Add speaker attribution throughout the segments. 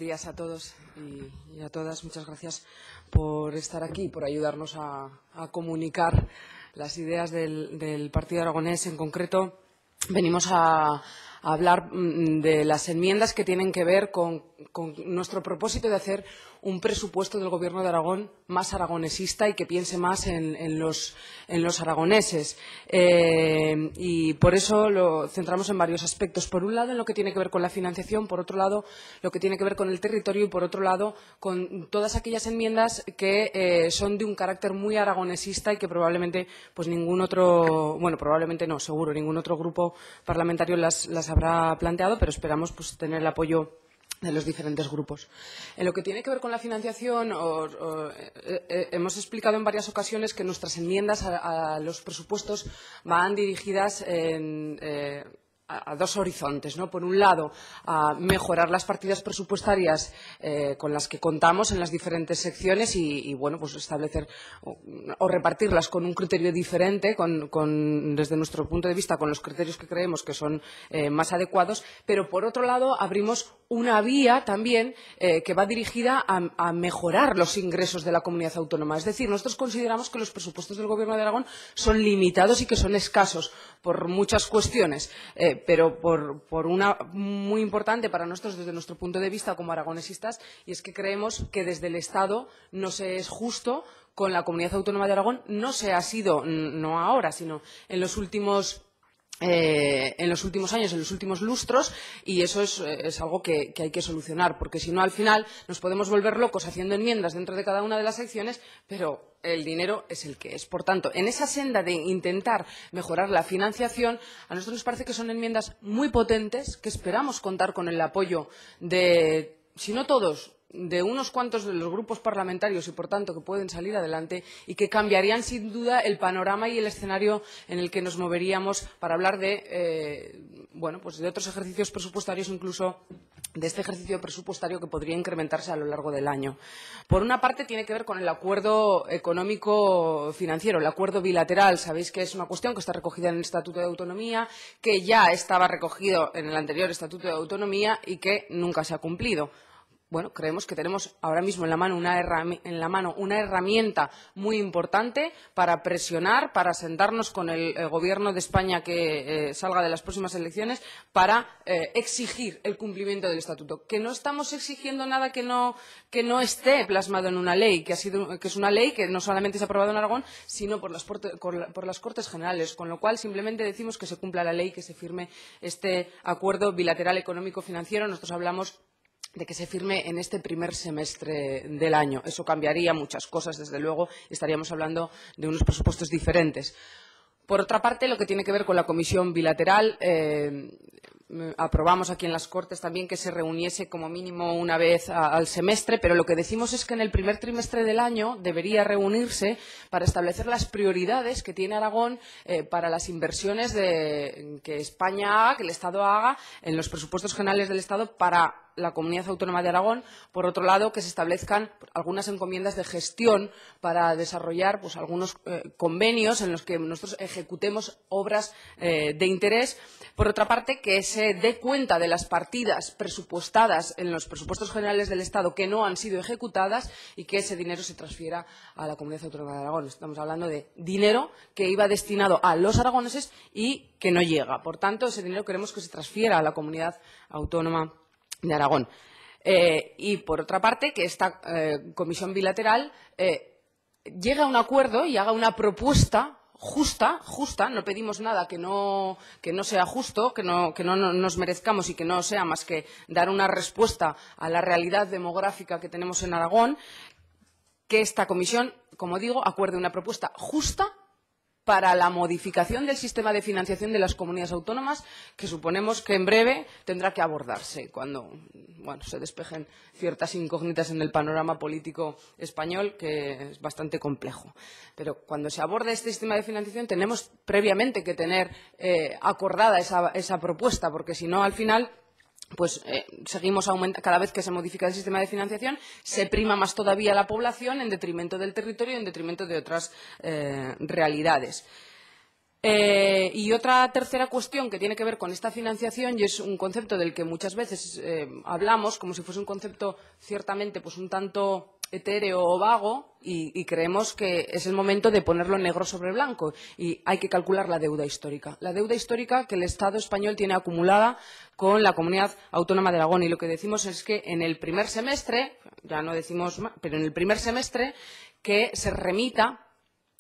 Speaker 1: días a todos y a todas. Muchas gracias por estar aquí, por ayudarnos a comunicar las ideas del Partido Aragonés. En concreto, venimos a hablar de las enmiendas que tienen que ver con nuestro propósito de hacer un presupuesto del Gobierno de Aragón más aragonesista y que piense más en los aragoneses. Y por eso lo centramos en varios aspectos. Por un lado, en lo que tiene que ver con la financiación, por otro lado, lo que tiene que ver con el territorio y, por otro lado, con todas aquellas enmiendas que son de un carácter muy aragonesista y que probablemente pues ningún otro, bueno, probablemente no, seguro, ningún otro grupo parlamentario las habrá planteado, pero esperamos pues tener el apoyo de los diferentes grupos. En lo que tiene que ver con la financiación, hemos explicado en varias ocasiones que nuestras enmiendas a los presupuestos van dirigidas a dos horizontes, ¿no? Por un lado, a mejorar las partidas presupuestarias con las que contamos en las diferentes secciones y bueno, pues establecer o repartirlas con un criterio diferente, desde nuestro punto de vista, con los criterios que creemos que son más adecuados, pero por otro lado abrimos una vía también que va dirigida a mejorar los ingresos de la comunidad autónoma. Es decir, nosotros consideramos que los presupuestos del Gobierno de Aragón son limitados y que son escasos por muchas cuestiones, pero por una muy importante para nosotros desde nuestro punto de vista como aragonesistas, y es que creemos que desde el Estado no se es justo con la comunidad autónoma de Aragón, no se ha sido, no ahora, sino en los últimos años, en los últimos lustros, y eso es algo que hay que solucionar, porque si no, al final nos podemos volver locos haciendo enmiendas dentro de cada una de las secciones, pero el dinero es el que es. Por tanto, en esa senda de intentar mejorar la financiación, a nosotros nos parece que son enmiendas muy potentes, que esperamos contar con el apoyo de, si no todos, de unos cuantos de los grupos parlamentarios y, por tanto, que pueden salir adelante y que cambiarían, sin duda, el panorama y el escenario en el que nos moveríamos para hablar de, bueno, pues de otros ejercicios presupuestarios, incluso de este ejercicio presupuestario que podría incrementarse a lo largo del año. Por una parte, tiene que ver con el acuerdo económico financiero, el acuerdo bilateral. Sabéis que es una cuestión que está recogida en el Estatuto de Autonomía, que ya estaba recogido en el anterior Estatuto de Autonomía y que nunca se ha cumplido. Bueno, creemos que tenemos ahora mismo en la mano una herramienta muy importante para presionar, para sentarnos con el Gobierno de España que salga de las próximas elecciones, para exigir el cumplimiento del Estatuto. Que no estamos exigiendo nada que no esté plasmado en una ley, que es una ley que no solamente se ha aprobado en Aragón, sino por las Cortes Generales, con lo cual simplemente decimos que se cumpla la ley, que se firme este acuerdo bilateral económico-financiero. Nosotros hablamos de que se firme en este primer semestre del año. Eso cambiaría muchas cosas, desde luego, y estaríamos hablando de unos presupuestos diferentes. Por otra parte, lo que tiene que ver con la comisión bilateral, aprobamos aquí en las Cortes también que se reuniese como mínimo una vez al semestre, pero lo que decimos es que en el primer trimestre del año debería reunirse para establecer las prioridades que tiene Aragón para las inversiones que España haga, que el Estado haga en los presupuestos generales del Estado para la Comunidad Autónoma de Aragón. Por otro lado, que se establezcan algunas encomiendas de gestión para desarrollar pues, algunos convenios en los que nosotros ejecutemos obras de interés. Por otra parte, que se dé cuenta de las partidas presupuestadas en los presupuestos generales del Estado que no han sido ejecutadas y que ese dinero se transfiera a la Comunidad Autónoma de Aragón. Estamos hablando de dinero que iba destinado a los aragoneses y que no llega. Por tanto, ese dinero queremos que se transfiera a la Comunidad Autónoma de Aragón. Y, por otra parte, que esta comisión bilateral llegue a un acuerdo y haga una propuesta justa, no pedimos nada que no sea justo, que no nos merezcamos y que no sea más que dar una respuesta a la realidad demográfica que tenemos en Aragón, que esta comisión, como digo, acuerde una propuesta justa para la modificación del sistema de financiación de las comunidades autónomas, que suponemos que en breve tendrá que abordarse cuando se despejen ciertas incógnitas en el panorama político español, que es bastante complejo. Pero cuando se aborde este sistema de financiación tenemos previamente que tener acordada esa propuesta, porque si no, al final pues seguimos aumentando. Cada vez que se modifica el sistema de financiación, se prima más todavía la población en detrimento del territorio y en detrimento de otras realidades. Y otra tercera cuestión que tiene que ver con esta financiación, y es un concepto del que muchas veces hablamos como si fuese un concepto ciertamente pues un tanto etéreo o vago, y creemos que es el momento de ponerlo negro sobre blanco, y hay que calcular la deuda histórica. La deuda histórica que el Estado español tiene acumulada con la Comunidad Autónoma de Aragón, y lo que decimos es que en el primer semestre, ya no decimos más, pero en el primer semestre que se remita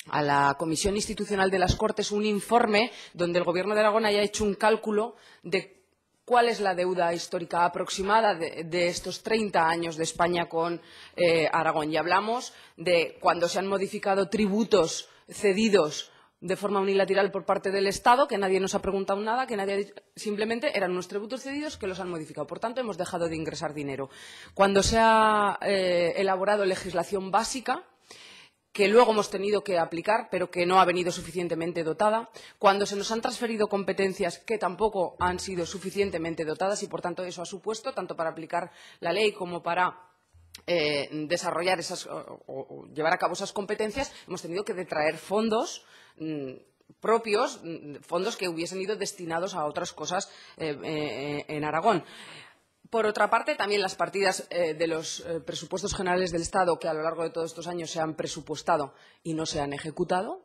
Speaker 1: a la Comisión Institucional de las Cortes un informe donde el Gobierno de Aragón haya hecho un cálculo de cuál es la deuda histórica aproximada de estos 30 años de España con Aragón. Y hablamos de cuando se han modificado tributos cedidos de forma unilateral por parte del Estado, que nadie nos ha preguntado nada, que nadie ha dicho, simplemente eran unos tributos cedidos que los han modificado. Por tanto, hemos dejado de ingresar dinero. Cuando se ha elaborado legislación básica, que luego hemos tenido que aplicar, pero que no ha venido suficientemente dotada, cuando se nos han transferido competencias que tampoco han sido suficientemente dotadas, y, por tanto, eso ha supuesto, tanto para aplicar la ley como para desarrollar o llevar a cabo esas competencias, hemos tenido que detraer fondos propios, fondos que hubiesen ido destinados a otras cosas en Aragón. Por otra parte, también las partidas de los presupuestos generales del Estado, que a lo largo de todos estos años se han presupuestado y no se han ejecutado,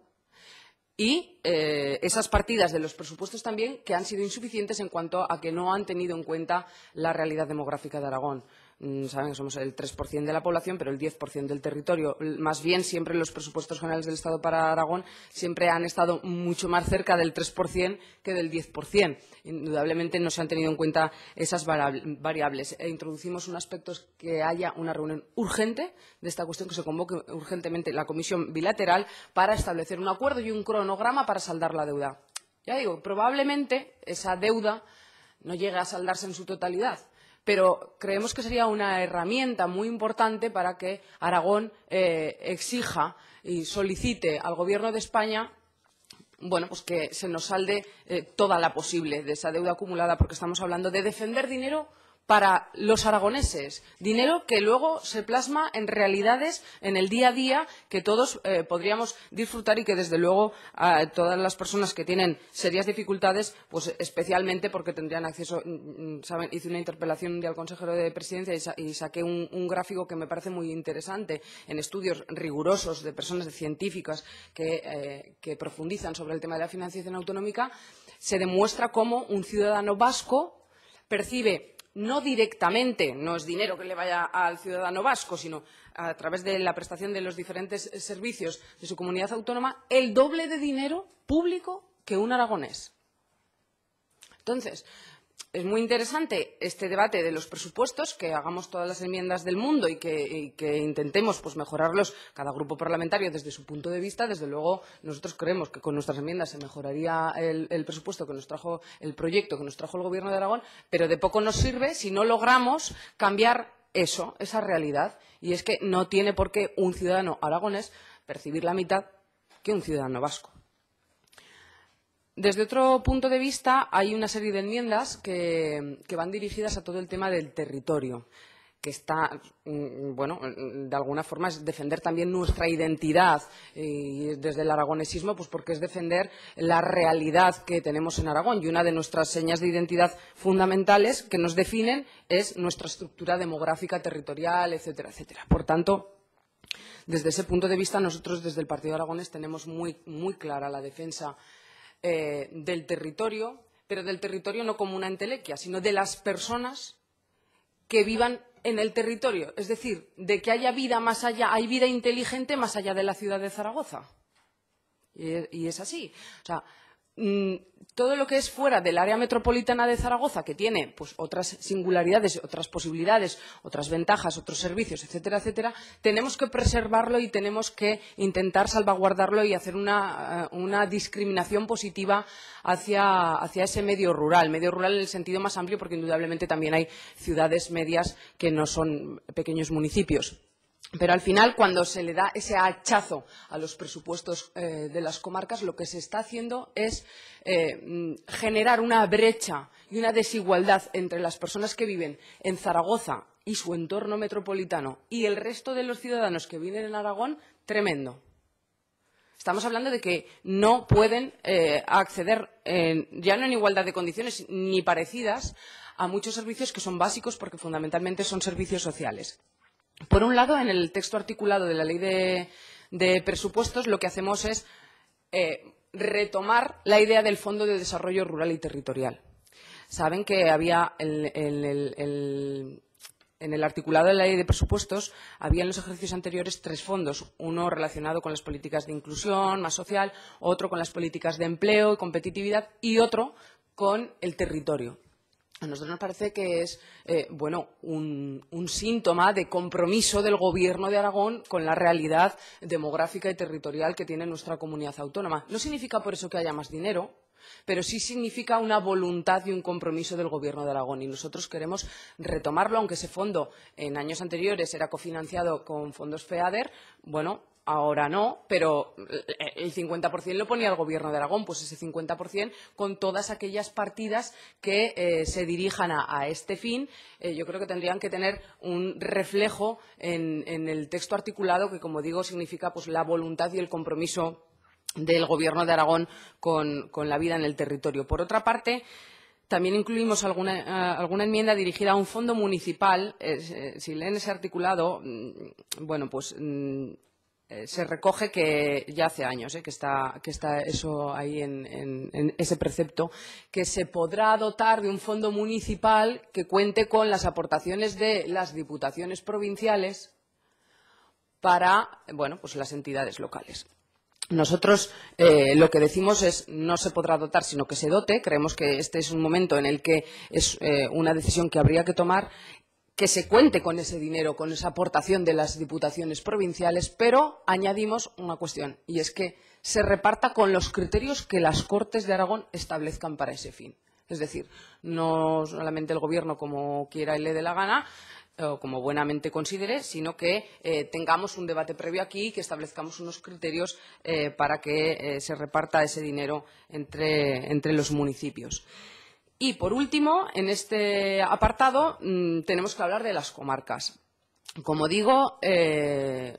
Speaker 1: y esas partidas de los presupuestos también que han sido insuficientes en cuanto a que no han tenido en cuenta la realidad demográfica de Aragón. Saben que somos el 3% de la población, pero el 10% del territorio. Más bien, siempre los presupuestos generales del Estado para Aragón siempre han estado mucho más cerca del 3% que del 10%. Indudablemente no se han tenido en cuenta esas variables. Introducimos un aspecto, es que haya una reunión urgente de esta cuestión, que se convoque urgentemente la comisión bilateral para establecer un acuerdo y un cronograma para saldar la deuda. Ya digo, probablemente esa deuda no llegue a saldarse en su totalidad, pero creemos que sería una herramienta muy importante para que Aragón exija y solicite al Gobierno de España pues que se nos salde toda la posible de esa deuda acumulada, porque estamos hablando de defender dinero para los aragoneses, dinero que luego se plasma en realidades en el día a día que todos podríamos disfrutar, y que desde luego a todas las personas que tienen serias dificultades, pues especialmente porque tendrían acceso. Saben, hice una interpelación al consejero de Presidencia y saqué un gráfico que me parece muy interesante en estudios rigurosos de personas científicas que profundizan sobre el tema de la financiación autonómica. Se demuestra cómo un ciudadano vasco percibe, no directamente, no es dinero que le vaya al ciudadano vasco, sino a través de la prestación de los diferentes servicios de su comunidad autónoma, el doble de dinero público que un aragonés. Entonces, es muy interesante este debate de los presupuestos, que hagamos todas las enmiendas del mundo y que intentemos pues mejorarlos cada grupo parlamentario desde su punto de vista. Desde luego, nosotros creemos que con nuestras enmiendas se mejoraría el presupuesto que nos trajo, el proyecto que nos trajo el Gobierno de Aragón, pero de poco nos sirve si no logramos cambiar esa realidad. Y es que no tiene por qué un ciudadano aragonés percibir la mitad que un ciudadano vasco. Desde otro punto de vista, hay una serie de enmiendas que van dirigidas a todo el tema del territorio, que está, de alguna forma es defender también nuestra identidad, y desde el aragonesismo, pues porque es defender la realidad que tenemos en Aragón, y una de nuestras señas de identidad fundamentales que nos definen es nuestra estructura demográfica, territorial, etcétera, etcétera. Por tanto, desde ese punto de vista, nosotros desde el Partido Aragonés tenemos muy clara la defensa del territorio, pero del territorio no como una entelequia, sino de las personas que vivan en el territorio. Es decir, de que haya vida más allá, hay vida inteligente más allá de la ciudad de Zaragoza. Y es así. O sea, todo lo que es fuera del área metropolitana de Zaragoza, que tiene pues otras singularidades, otras posibilidades, otras ventajas, otros servicios, etcétera, etcétera, tenemos que preservarlo y tenemos que intentar salvaguardarlo y hacer una discriminación positiva hacia ese medio rural en el sentido más amplio, porque indudablemente también hay ciudades medias que no son pequeños municipios. Pero al final, cuando se le da ese hachazo a los presupuestos de las comarcas, lo que se está haciendo es generar una brecha y una desigualdad entre las personas que viven en Zaragoza y su entorno metropolitano y el resto de los ciudadanos que viven en Aragón, tremendo. Estamos hablando de que no pueden acceder, ya no en igualdad de condiciones ni parecidas, a muchos servicios que son básicos porque fundamentalmente son servicios sociales. Por un lado, en el texto articulado de la Ley de Presupuestos, lo que hacemos es retomar la idea del Fondo de Desarrollo Rural y Territorial. Saben que había en el articulado de la Ley de Presupuestos había en los ejercicios anteriores 3 fondos, uno relacionado con las políticas de inclusión más social, otro con las políticas de empleo y competitividad y otro con el territorio. A nosotros nos parece que es un síntoma de compromiso del Gobierno de Aragón con la realidad demográfica y territorial que tiene nuestra comunidad autónoma. No significa por eso que haya más dinero, pero sí significa una voluntad y un compromiso del Gobierno de Aragón. Y nosotros queremos retomarlo, aunque ese fondo en años anteriores era cofinanciado con fondos FEADER. Bueno, ahora no, pero el 50% lo ponía el Gobierno de Aragón, pues ese 50% con todas aquellas partidas que se dirijan a este fin, yo creo que tendrían que tener un reflejo en el texto articulado que, como digo, significa pues la voluntad y el compromiso del Gobierno de Aragón con la vida en el territorio. Por otra parte, también incluimos alguna enmienda dirigida a un fondo municipal. Si leen ese articulado, bueno, pues se recoge que ya hace años que está eso ahí en ese precepto, que se podrá dotar de un fondo municipal que cuente con las aportaciones de las diputaciones provinciales para, bueno, pues las entidades locales. Nosotros lo que decimos es no se podrá dotar, sino que se dote. Creemos que este es un momento en el que es una decisión que habría que tomar, que se cuente con ese dinero, con esa aportación de las diputaciones provinciales, pero añadimos una cuestión, y es que se reparta con los criterios que las Cortes de Aragón establezcan para ese fin. Es decir, no solamente el Gobierno como quiera y le dé la gana, o como buenamente considere, sino que tengamos un debate previo aquí y que establezcamos unos criterios para que se reparta ese dinero entre los municipios. Y, por último, en este apartado tenemos que hablar de las comarcas. Como digo,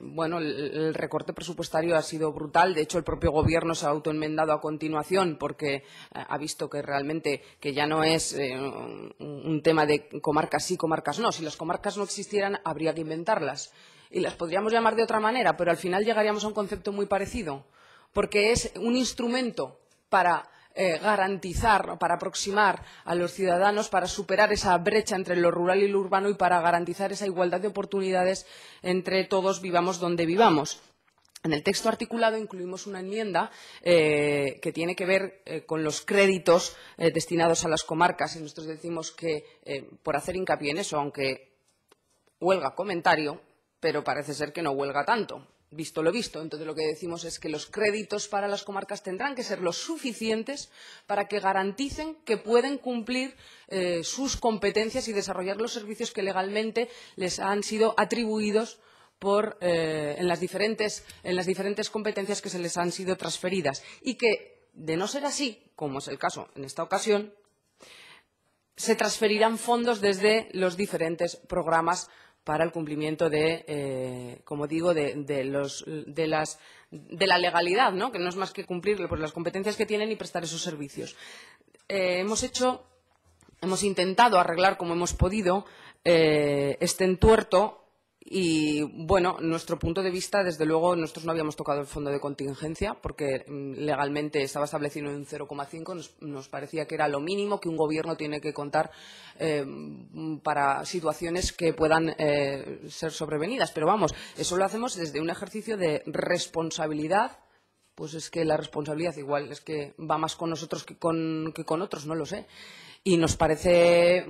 Speaker 1: bueno, el recorte presupuestario ha sido brutal. De hecho, el propio Gobierno se ha autoenmendado a continuación porque ha visto que realmente que ya no es un tema de comarcas sí, comarcas no. Si las comarcas no existieran, habría que inventarlas. Y las podríamos llamar de otra manera, pero al final llegaríamos a un concepto muy parecido, porque es un instrumento para garantizar, para aproximar a los ciudadanos, para superar esa brecha entre lo rural y lo urbano y para garantizar esa igualdad de oportunidades entre todos, vivamos donde vivamos. En el texto articulado incluimos una enmienda que tiene que ver con los créditos destinados a las comarcas y nosotros decimos que, por hacer hincapié en eso, aunque huelga comentario, pero parece ser que no huelga tanto. Visto lo visto, entonces lo que decimos es que los créditos para las comarcas tendrán que ser lo suficientes para que garanticen que pueden cumplir sus competencias y desarrollar los servicios que legalmente les han sido atribuidos en las diferentes competencias que se les han sido transferidas y que, de no ser así, como es el caso en esta ocasión, se transferirán fondos desde los diferentes programas para el cumplimiento de, como digo, de la legalidad, ¿no? Que no es más que cumplir pues, las competencias que tienen y prestar esos servicios. Hemos intentado arreglar como hemos podido este entuerto y, bueno, nuestro punto de vista, desde luego, nosotros no habíamos tocado el fondo de contingencia porque legalmente estaba establecido en 0,5. Nos parecía que era lo mínimo que un Gobierno tiene que contar para situaciones que puedan ser sobrevenidas. Pero, vamos, eso lo hacemos desde un ejercicio de responsabilidad. Pues es que la responsabilidad igual es que va más con nosotros que con otros, no lo sé. Y nos parece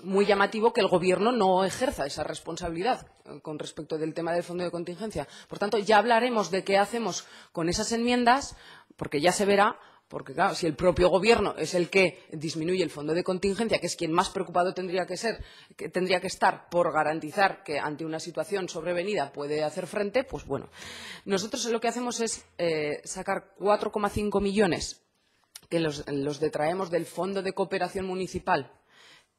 Speaker 1: muy llamativo que el Gobierno no ejerza esa responsabilidad con respecto del tema del fondo de contingencia. Por tanto, ya hablaremos de qué hacemos con esas enmiendas, porque ya se verá, porque claro, si el propio Gobierno es el que disminuye el fondo de contingencia, que es quien más preocupado tendría que estar por garantizar que ante una situación sobrevenida puede hacer frente, pues bueno. Nosotros lo que hacemos es sacar 4,5 millones que los detraemos del Fondo de Cooperación Municipal,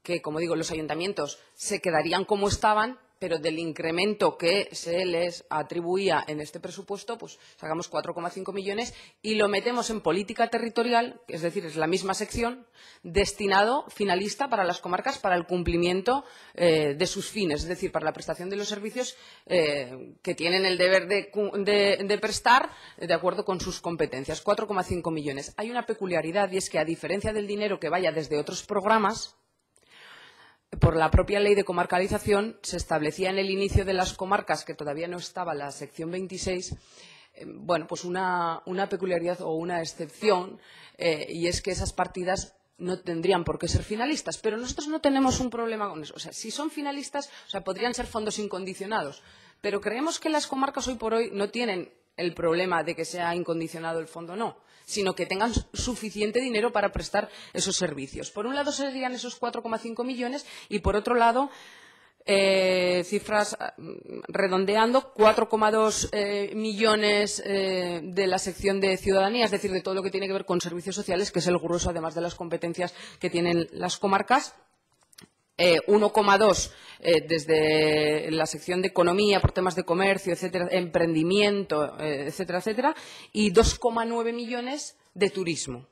Speaker 1: que, como digo, los ayuntamientos se quedarían como estaban, pero del incremento que se les atribuía en este presupuesto, pues sacamos 4,5 millones y lo metemos en política territorial, es decir, es la misma sección, destinado finalista para las comarcas para el cumplimiento de sus fines, es decir, para la prestación de los servicios que tienen el deber de prestar de acuerdo con sus competencias. 4,5 millones. Hay una peculiaridad y es que, a diferencia del dinero que vaya desde otros programas, por la propia ley de comarcalización se establecía en el inicio de las comarcas, que todavía no estaba la sección 26, bueno, pues una peculiaridad o una excepción, y es que esas partidas no tendrían por qué ser finalistas. Pero nosotros no tenemos un problema con eso. O sea, si son finalistas, o sea, podrían ser fondos incondicionados. Pero creemos que las comarcas hoy por hoy no tienen el problema de que sea incondicionado el fondo, no, sino que tengan suficiente dinero para prestar esos servicios. Por un lado serían esos 4,5 millones y, por otro lado, cifras redondeando, 4,2 millones de la sección de ciudadanía, es decir, de todo lo que tiene que ver con servicios sociales, que es el grueso, además de las competencias que tienen las comarcas. 1,2 desde la sección de economía por temas de comercio, etcétera, emprendimiento, etcétera, etcétera, y 2,9 millones de turismo.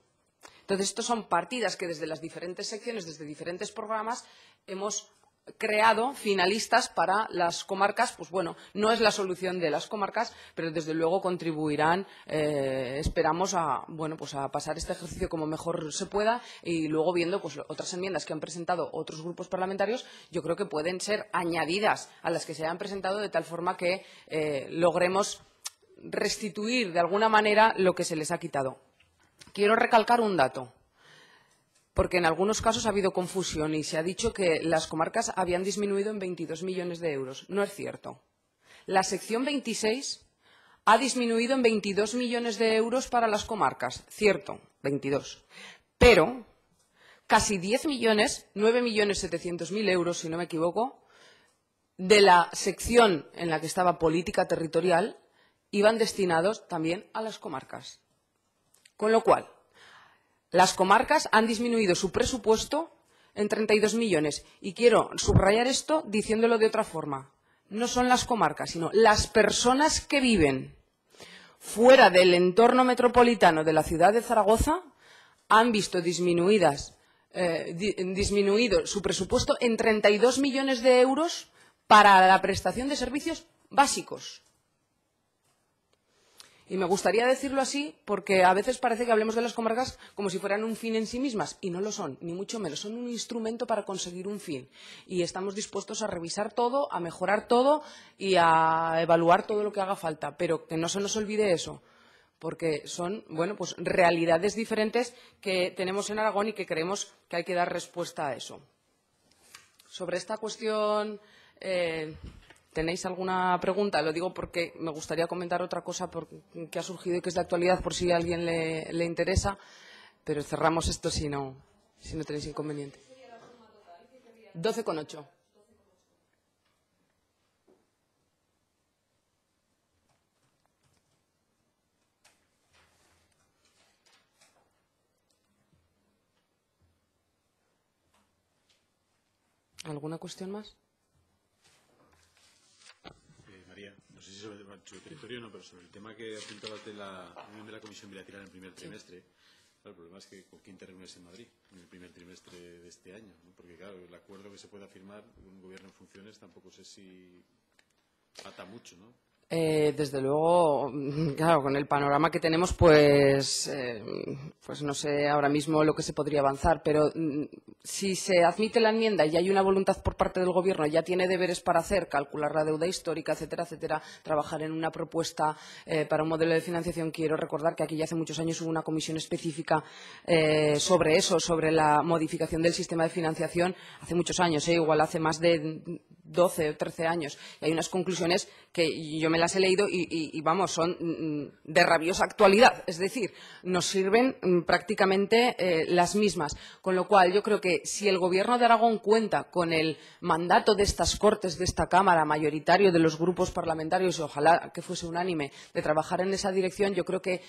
Speaker 1: Entonces, estas son partidas que desde las diferentes secciones, desde diferentes programas, hemos creado finalistas para las comarcas. Pues bueno, no es la solución de las comarcas, pero desde luego contribuirán, esperamos, a pasar este ejercicio como mejor se pueda, y luego, viendo pues otras enmiendas que han presentado otros grupos parlamentarios, yo creo que pueden ser añadidas a las que se han presentado, de tal forma que logremos restituir de alguna manera lo que se les ha quitado. Quiero recalcar un dato, porque en algunos casos ha habido confusión y se ha dicho que las comarcas habían disminuido en 22 millones de euros. No es cierto. La sección 26 ha disminuido en 22 millones de euros para las comarcas. Cierto, 22. Pero casi 10 millones, 9.700.000 euros, si no me equivoco, de la sección en la que estaba política territorial, iban destinados también a las comarcas. Con lo cual, las comarcas han disminuido su presupuesto en 32 millones. Y quiero subrayar esto diciéndolo de otra forma. No son las comarcas, sino las personas que viven fuera del entorno metropolitano de la ciudad de Zaragoza han visto disminuido su presupuesto en 32 millones de euros para la prestación de servicios básicos. Y me gustaría decirlo así porque a veces parece que hablemos de las comarcas como si fueran un fin en sí mismas, y no lo son, ni mucho menos. Son un instrumento para conseguir un fin. Y estamos dispuestos a revisar todo, a mejorar todo y a evaluar todo lo que haga falta. Pero que no se nos olvide eso, porque son, bueno, pues realidades diferentes que tenemos en Aragón y que creemos que hay que dar respuesta a eso. Sobre esta cuestión, ¿tenéis alguna pregunta? Lo digo porque me gustaría comentar otra cosa que ha surgido y que es de actualidad, por si a alguien le interesa, pero cerramos esto si no tenéis inconveniente. 12,8. ¿Alguna cuestión más?
Speaker 2: María, no sé si sobre territorio o no, pero sobre el tema que apuntabas de la reunión de la Comisión Bilateral en el primer trimestre. Claro, el problema es que ¿con quién te reúnes en Madrid en el primer trimestre de este año? ¿No? Porque, claro, el acuerdo que se pueda firmar un gobierno en funciones tampoco sé si ata mucho, ¿no?
Speaker 1: Desde luego, claro, con el panorama que tenemos, pues no sé ahora mismo lo que se podría avanzar, pero si se admite la enmienda y hay una voluntad por parte del Gobierno, ya tiene deberes para hacer, calcular la deuda histórica, etcétera, etcétera, trabajar en una propuesta para un modelo de financiación. Quiero recordar que aquí ya hace muchos años hubo una comisión específica sobre eso, sobre la modificación del sistema de financiación, hace muchos años, igual hace más de 12 o 13 años, y hay unas conclusiones que yo me las he leído y vamos, son de rabiosa actualidad, es decir, nos sirven prácticamente las mismas. Con lo cual, yo creo que si el Gobierno de Aragón cuenta con el mandato de estas Cortes, de esta Cámara, mayoritario de los grupos parlamentarios, y ojalá que fuese unánime, de trabajar en esa dirección, yo creo que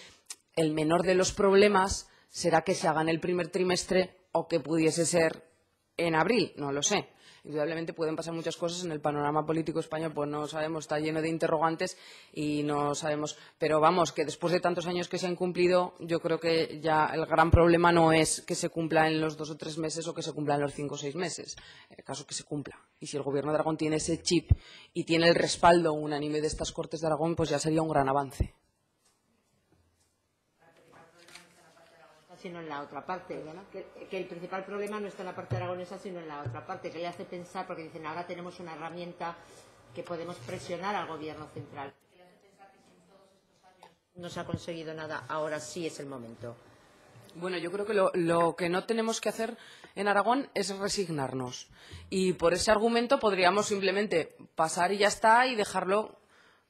Speaker 1: el menor de los problemas será que se haga en el primer trimestre o que pudiese ser en abril, no lo sé. Indudablemente pueden pasar muchas cosas en el panorama político español, pues no sabemos, está lleno de interrogantes y no sabemos. Pero vamos, que después de tantos años que se han cumplido, yo creo que ya el gran problema no es que se cumpla en los 2 o 3 meses o que se cumpla en los 5 o 6 meses. En el caso que se cumpla. Y si el Gobierno de Aragón tiene ese chip y tiene el respaldo unánime de estas Cortes de Aragón, pues ya sería un gran avance.
Speaker 3: Sino en la otra parte, que el principal problema no está en la parte aragonesa sino en la otra parte, que le hace pensar, porque dicen ahora tenemos una herramienta que podemos presionar al gobierno central, que le hace pensar que si en todos estos años no se ha conseguido nada, ahora sí es el momento.
Speaker 1: Bueno, yo creo que lo que no tenemos que hacer en Aragón es resignarnos, y por ese argumento podríamos simplemente pasar y ya está y dejarlo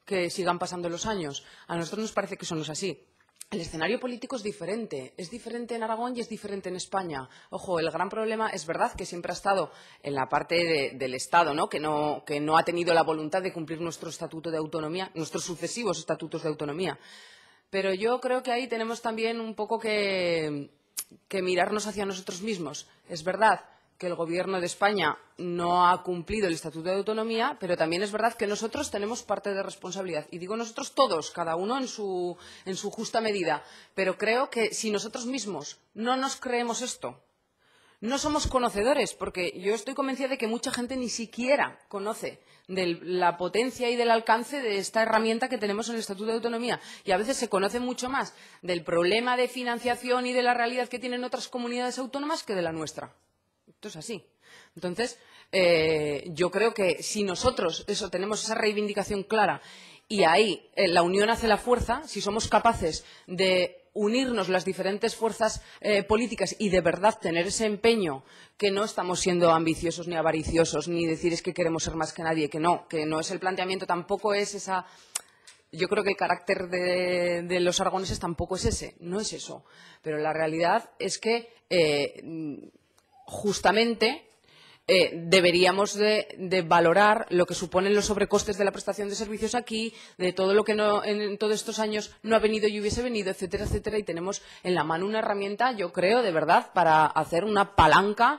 Speaker 1: que sigan pasando los años. A nosotros nos parece que eso no es así. El escenario político es diferente en Aragón y es diferente en España. Ojo, el gran problema es verdad que siempre ha estado en la parte del Estado, ¿no? Que no ha tenido la voluntad de cumplir nuestro estatuto de autonomía, nuestros sucesivos estatutos de autonomía. Pero yo creo que ahí tenemos también un poco que mirarnos hacia nosotros mismos. Es verdad que el Gobierno de España no ha cumplido el Estatuto de Autonomía, pero también es verdad que nosotros tenemos parte de responsabilidad. Y digo nosotros todos, cada uno en su justa medida. Pero creo que si nosotros mismos no nos creemos esto, no somos conocedores, porque yo estoy convencida de que mucha gente ni siquiera conoce de la potencia y del alcance de esta herramienta que tenemos en el Estatuto de Autonomía. Y a veces se conoce mucho más del problema de financiación y de la realidad que tienen otras comunidades autónomas que de la nuestra. Esto es así. Entonces, yo creo que si nosotros tenemos esa reivindicación clara y ahí la unión hace la fuerza, si somos capaces de unirnos las diferentes fuerzas políticas y de verdad tener ese empeño, que no estamos siendo ambiciosos ni avariciosos, ni decir es que queremos ser más que nadie, que no es el planteamiento, tampoco es esa. Yo creo que el carácter de los aragoneses tampoco es ese, no es eso. Pero la realidad es que justamente deberíamos de valorar lo que suponen los sobrecostes de la prestación de servicios aquí, de todo lo que en todos estos años no ha venido y hubiese venido, etcétera, etcétera, y tenemos en la mano una herramienta, yo creo, de verdad, para hacer una palanca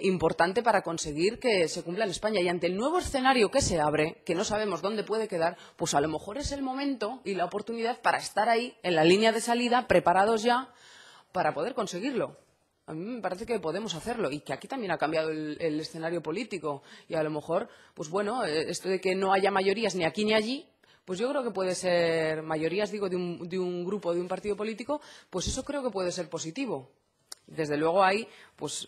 Speaker 1: importante para conseguir que se cumpla en España. Y ante el nuevo escenario que se abre, que no sabemos dónde puede quedar, pues a lo mejor es el momento y la oportunidad para estar ahí, en la línea de salida, preparados ya para poder conseguirlo. A mí me parece que podemos hacerlo y que aquí también ha cambiado el escenario político y a lo mejor, pues bueno, esto de que no haya mayorías ni aquí ni allí, pues yo creo que puede ser mayorías, digo, de un grupo, de un partido político, pues eso creo que puede ser positivo. Desde luego ahí, pues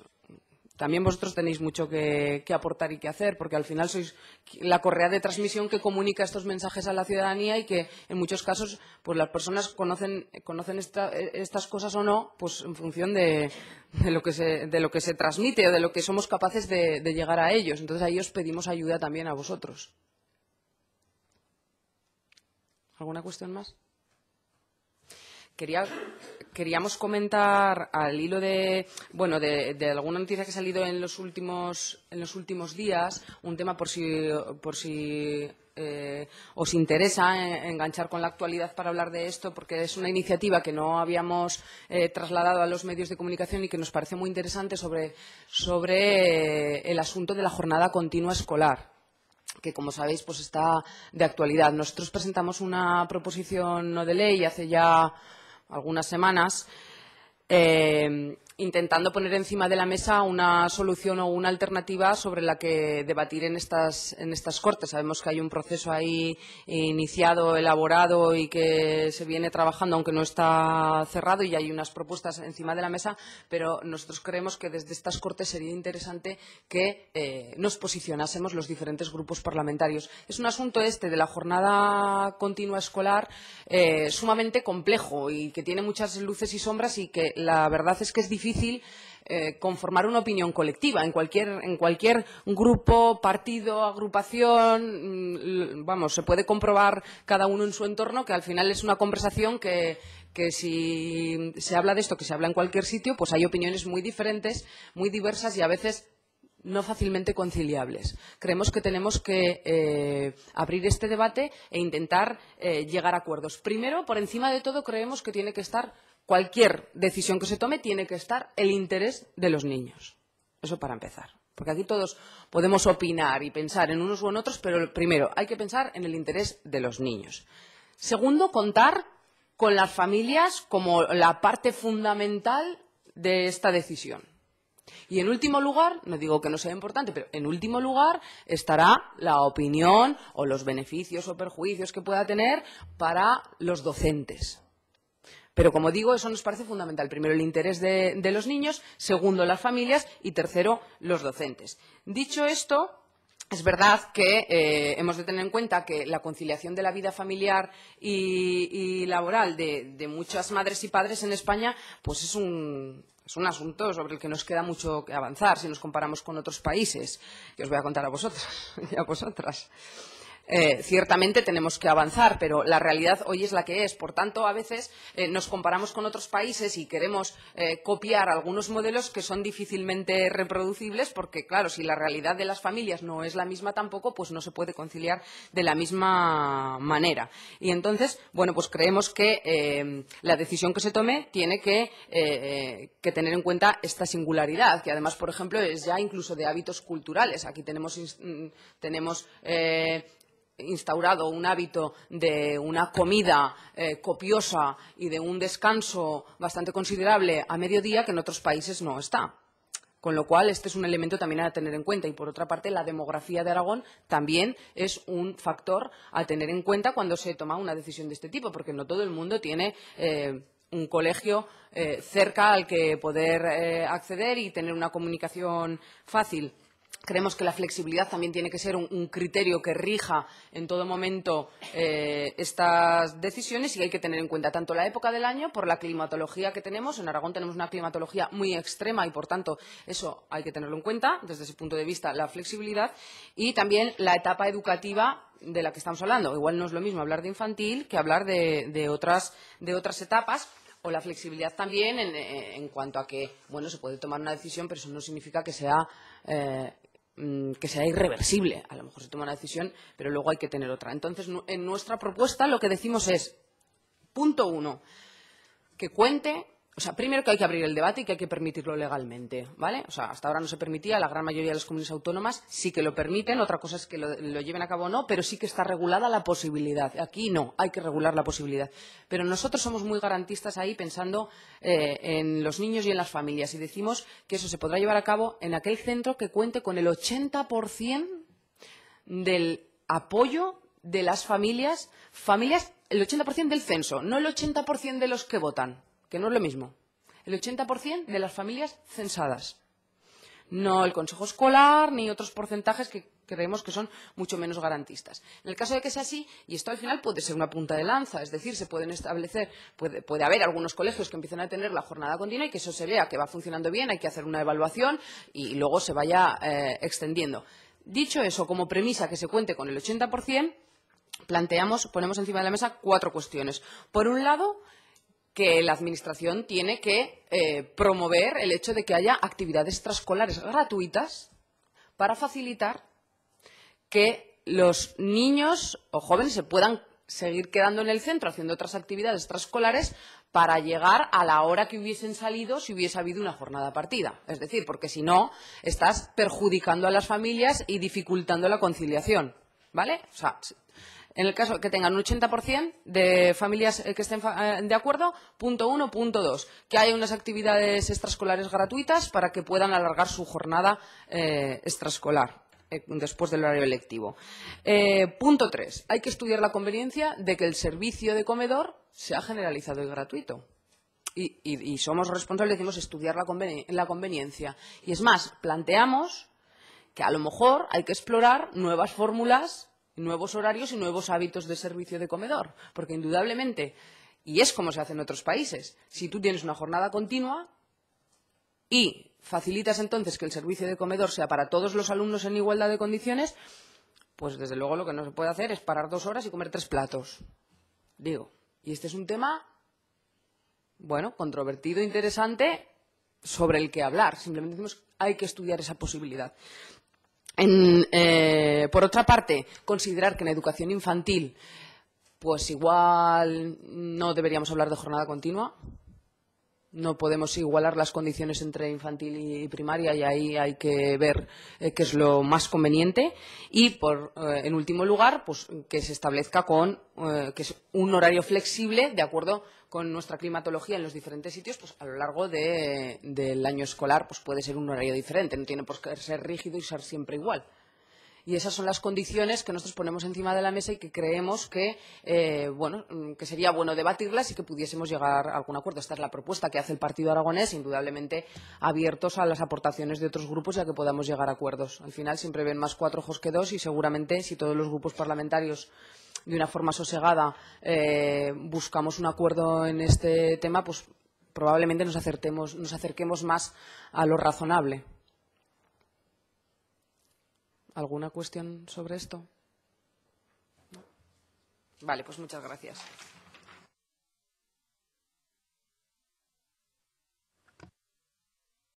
Speaker 1: también vosotros tenéis mucho que aportar y que hacer, porque al final sois la correa de transmisión que comunica estos mensajes a la ciudadanía y que en muchos casos pues las personas conocen estas cosas o no, pues en función de lo que se transmite o de lo que somos capaces de llegar a ellos. Entonces ahí os pedimos ayuda también a vosotros. ¿Alguna cuestión más? Queríamos comentar al hilo de alguna noticia que ha salido en los últimos días, un tema por si os interesa enganchar con la actualidad para hablar de esto, porque es una iniciativa que no habíamos trasladado a los medios de comunicación y que nos parece muy interesante sobre el asunto de la jornada continua escolar, que, como sabéis, pues está de actualidad. Nosotros presentamos una proposición no de ley hace ya algunas semanas, intentando poner encima de la mesa una solución o una alternativa sobre la que debatir en estas Cortes. Sabemos que hay un proceso ahí iniciado, elaborado y que se viene trabajando, aunque no está cerrado, y hay unas propuestas encima de la mesa, pero nosotros creemos que desde estas Cortes sería interesante que nos posicionásemos los diferentes grupos parlamentarios. Es un asunto de la jornada continua escolar sumamente complejo y que tiene muchas luces y sombras, y que la verdad es que es difícil conformar una opinión colectiva en cualquier grupo, partido, agrupación. Se puede comprobar cada uno en su entorno que al final es una conversación que si se habla de esto, que se habla en cualquier sitio, pues hay opiniones muy diferentes, muy diversas y a veces no fácilmente conciliables. Creemos que tenemos que abrir este debate e intentar llegar a acuerdos. Primero, por encima de todo, creemos que tiene que estar, cualquier decisión que se tome, tiene que estar el interés de los niños. Eso para empezar. Porque aquí todos podemos opinar y pensar en unos u en otros, pero primero hay que pensar en el interés de los niños. Segundo, contar con las familias como la parte fundamental de esta decisión. Y en último lugar, no digo que no sea importante, pero en último lugar estará la opinión o los beneficios o perjuicios que pueda tener para los docentes. Pero, como digo, eso nos parece fundamental. Primero, el interés de los niños, segundo, las familias y tercero, los docentes. Dicho esto, es verdad que hemos de tener en cuenta que la conciliación de la vida familiar y laboral de muchas madres y padres en España pues es un asunto sobre el que nos queda mucho que avanzar si nos comparamos con otros países, que os voy a contar a vosotros y a vosotras. Ciertamente tenemos que avanzar, pero la realidad hoy es la que es. Por tanto, a veces nos comparamos con otros países y queremos copiar algunos modelos que son difícilmente reproducibles porque, claro, si la realidad de las familias no es la misma tampoco, pues no se puede conciliar de la misma manera. Y entonces, bueno, pues creemos que la decisión que se tome tiene que tener en cuenta esta singularidad, que además, por ejemplo, es ya incluso de hábitos culturales. Aquí tenemos instaurado un hábito de una comida copiosa y de un descanso bastante considerable a mediodía que en otros países no está. Con lo cual, este es un elemento también a tener en cuenta. Y, por otra parte, la demografía de Aragón también es un factor a tener en cuenta cuando se toma una decisión de este tipo, porque no todo el mundo tiene un colegio cerca al que poder acceder y tener una comunicación fácil. Creemos que la flexibilidad también tiene que ser un criterio que rija en todo momento estas decisiones y hay que tener en cuenta tanto la época del año por la climatología que tenemos. En Aragón tenemos una climatología muy extrema y, por tanto, eso hay que tenerlo en cuenta desde ese punto de vista, la flexibilidad y también la etapa educativa de la que estamos hablando. Igual no es lo mismo hablar de infantil que hablar de otras etapas. O la flexibilidad también en cuanto a que, bueno, se puede tomar una decisión, pero eso no significa que sea irreversible. A lo mejor se toma una decisión, pero luego hay que tener otra. Entonces, en nuestra propuesta lo que decimos es, punto 1, que cuente. O sea, primero que hay que abrir el debate y que hay que permitirlo legalmente, ¿vale? O sea, hasta ahora no se permitía, la gran mayoría de las comunidades autónomas sí que lo permiten, otra cosa es que lo lleven a cabo o no, pero sí que está regulada la posibilidad. Aquí no, hay que regular la posibilidad. Pero nosotros somos muy garantistas ahí pensando en los niños y en las familias y decimos que eso se podrá llevar a cabo en aquel centro que cuente con el 80% del apoyo de las familias, el 80% del censo, no el 80% de los que votan, que no es lo mismo. El 80% de las familias censadas. No el consejo escolar ni otros porcentajes que creemos que son mucho menos garantistas. En el caso de que sea así, y esto al final puede ser una punta de lanza, es decir, se pueden establecer, puede haber algunos colegios que empiecen a tener la jornada continua y que eso se vea que va funcionando bien, hay que hacer una evaluación y luego se vaya extendiendo. Dicho eso, como premisa que se cuente con el 80%, ponemos encima de la mesa 4 cuestiones. Por un lado, que la Administración tiene que promover el hecho de que haya actividades extraescolares gratuitas para facilitar que los niños o jóvenes se puedan seguir quedando en el centro haciendo otras actividades extraescolares para llegar a la hora que hubiesen salido si hubiese habido una jornada partida. Es decir, porque si no, estás perjudicando a las familias y dificultando la conciliación, ¿vale? O sea, en el caso que tengan un 80% de familias que estén de acuerdo, punto 1, punto 2, que haya unas actividades extraescolares gratuitas para que puedan alargar su jornada extraescolar después del horario lectivo. Punto 3, hay que estudiar la conveniencia de que el servicio de comedor sea generalizado y gratuito. Y somos responsables, decimos, estudiar la conveniencia. Y es más, planteamos que a lo mejor hay que explorar nuevas fórmulas, nuevos horarios y nuevos hábitos de servicio de comedor, porque indudablemente, y es como se hace en otros países, si tú tienes una jornada continua y facilitas entonces que el servicio de comedor sea para todos los alumnos en igualdad de condiciones, pues desde luego lo que no se puede hacer es parar 2 horas y comer 3 platos. Digo, y este es un tema, bueno, controvertido, interesante, sobre el que hablar. Simplemente decimos hay que estudiar esa posibilidad. Por otra parte, considerar que en educación infantil, pues igual no deberíamos hablar de jornada continua. No podemos igualar las condiciones entre infantil y primaria y ahí hay que ver qué es lo más conveniente. Y, en último lugar, pues que se establezca que es un horario flexible de acuerdo con nuestra climatología en los diferentes sitios, pues a lo largo del año escolar pues puede ser un horario diferente, no tiene por qué ser rígido y ser siempre igual. Y esas son las condiciones que nosotros ponemos encima de la mesa y que creemos que, que sería bueno debatirlas y que pudiésemos llegar a algún acuerdo. Esta es la propuesta que hace el Partido Aragonés, indudablemente abiertos a las aportaciones de otros grupos y a que podamos llegar a acuerdos. Al final siempre ven más 4 ojos que 2 y seguramente si todos los grupos parlamentarios de una forma sosegada buscamos un acuerdo en este tema, pues probablemente nos acerquemos más a lo razonable. ¿Alguna cuestión sobre esto? ¿No? Vale, pues muchas gracias.